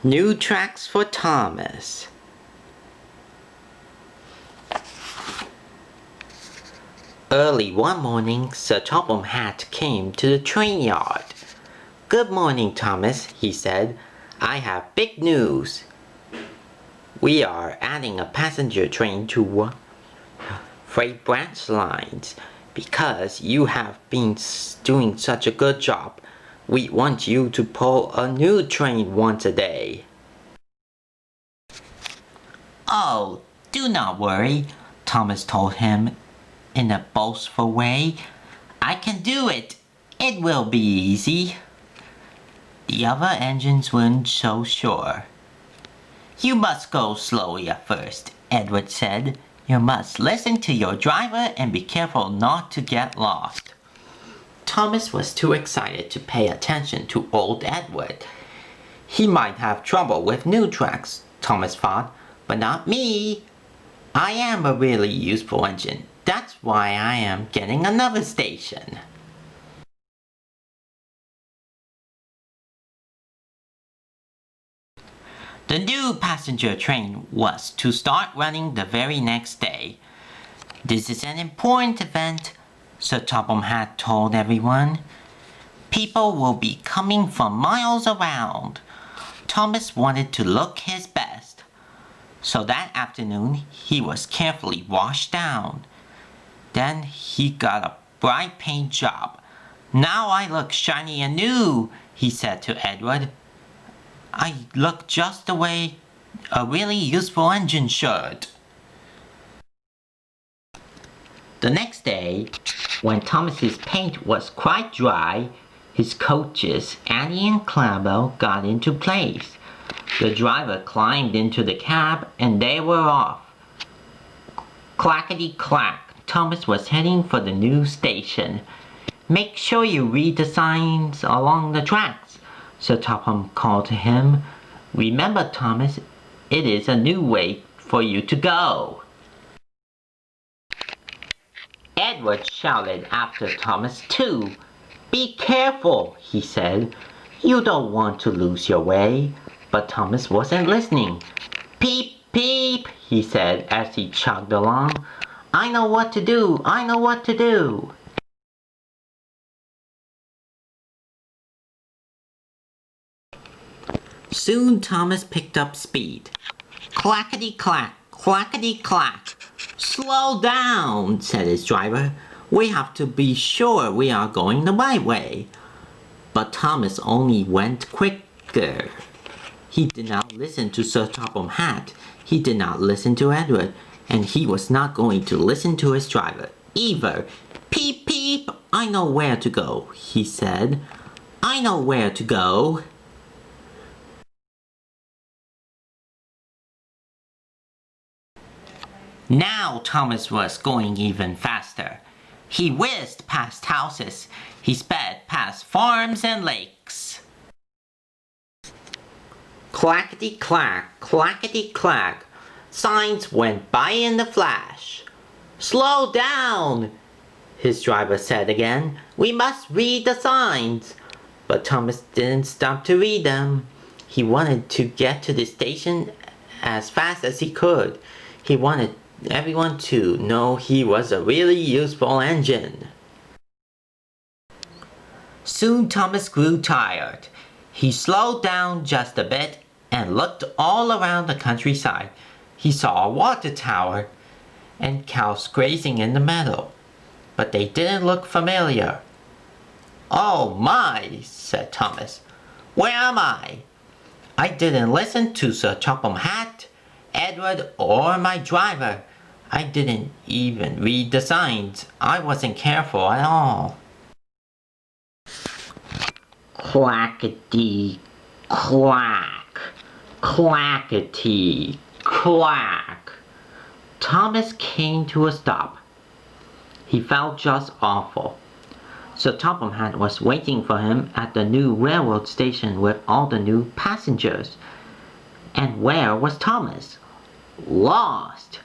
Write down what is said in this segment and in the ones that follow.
New tracks for Thomas. Early one morning, Sir Topham Hatt came to the train yard. "Good morning, Thomas," he said. "I have big news. We are adding a passenger train to freight branch lines. Because you have been doing such a good job, we want you to pull a new train once a day." "Oh, do not worry," Thomas told him in a boastful way. "I can do it. It will be easy." The other engines weren't so sure. "You must go slowly at first," Edward said. "You must listen to your driver and be careful not to get lost." Thomas was too excited to pay attention to old Edward. He might have trouble with new tracks, Thomas thought, but not me. I am a really useful engine. That's why I am getting another station. The new passenger train was to start running the very next day. "This is an important event," Sir Topham Hatt told everyone. "People will be coming from miles around." Thomas wanted to look his best. So that afternoon he was carefully washed down. Then he got a bright paint job. "Now I look shiny and new," he said to Edward. "I look just the way a really useful engine should." The next day, when Thomas's paint was quite dry, his coaches, Annie and Clarabel, got into place. The driver climbed into the cab and they were off. Clackety-clack, Thomas was heading for the new station. "Make sure you read the signs along the tracks," Sir Topham called to him. "Remember, Thomas, it is a new way for you to go." Edward shouted after Thomas too. "Be careful," he said. "You don't want to lose your way." But Thomas wasn't listening. "Peep, peep," he said as he chugged along. "I know what to do. I know what to do." Soon Thomas picked up speed. "Clackety-clack, clackety-clack. Slow down," said his driver. "We have to be sure we are going the right way." But Thomas only went quicker. He did not listen to Sir Topham Hatt. He did not listen to Edward. And he was not going to listen to his driver either. "Peep, peep, I know where to go," he said. "I know where to go." Now Thomas was going even faster. He whizzed past houses. He sped past farms and lakes. Clackety-clack, clackety-clack. Signs went by in a flash. "Slow down," his driver said again. "We must read the signs." But Thomas didn't stop to read them. He wanted to get to the station as fast as he could. He wanted everyone to know he was a really useful engine. Soon Thomas grew tired. He slowed down just a bit and looked all around the countryside. He saw a water tower and cows grazing in the meadow, but they didn't look familiar. "Oh my," said Thomas. "Where am I? I didn't listen to Sir Topham Hatt, Edward, or my driver. I didn't even read the signs. I wasn't careful at all." Clackety, clack, clackety, clack. Thomas came to a stop. He felt just awful. Sir Topham Hatt was waiting for him at the new railroad station with all the new passengers. And where was Thomas? Lost!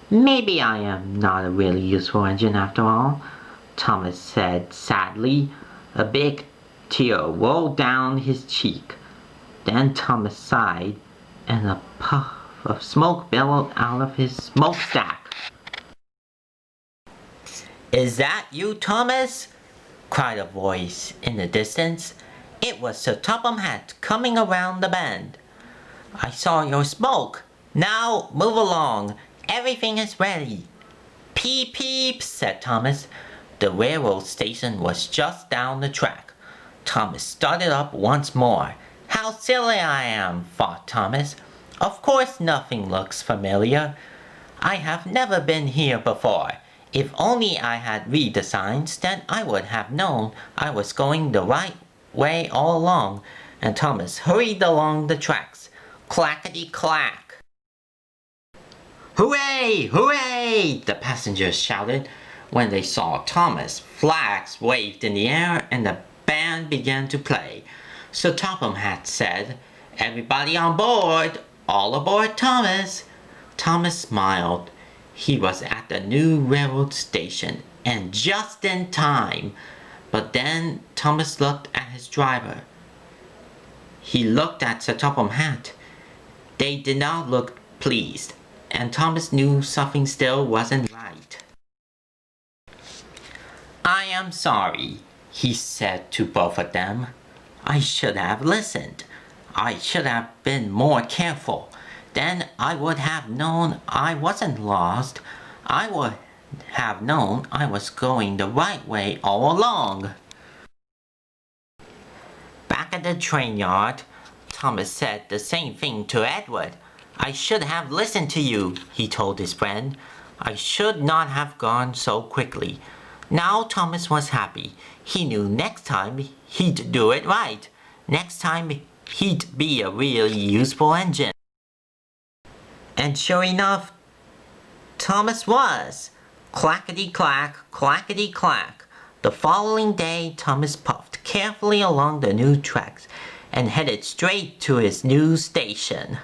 "Maybe I am not a really useful engine after all," Thomas said sadly. A big tear rolled down his cheek. Then Thomas sighed, and a puff of smoke billowed out of his smokestack. "Is that you, Thomas?" cried a voice in the distance. It was Sir Topham Hatt coming around the bend. "I saw your smoke. Now move along. Everything is ready." "Peep, peep," said Thomas. The railroad station was just down the track. Thomas started up once more. "How silly I am," thought Thomas. "Of course nothing looks familiar. I have never been here before. If only I had read the signs, then I would have known I was going the right way all along." And Thomas hurried along the tracks. Clackety-clack! "Hooray! Hooray!" the passengers shouted when they saw Thomas. Flags waved in the air and the band began to play. So Topham Hatt said, "Everybody on board! All aboard Thomas!" Thomas smiled. He was at the new railroad station, and just in time. But then Thomas looked at his driver. He looked at Sir Topham Hatt. They did not look pleased, and Thomas knew something still wasn't right. "I am sorry," he said to both of them. "I should have listened. I should have been more careful. Then I would have known I wasn't lost. I would have known I was going the right way all along." Back at the train yard, Thomas said the same thing to Edward. "I should have listened to you," he told his friend. "I should not have gone so quickly." Now Thomas was happy. He knew next time he'd do it right. Next time he'd be a really useful engine. And sure enough, Thomas was. Clackety-clack, clackety-clack. The following day, Thomas puffed carefully along the new tracks and headed straight to his new station.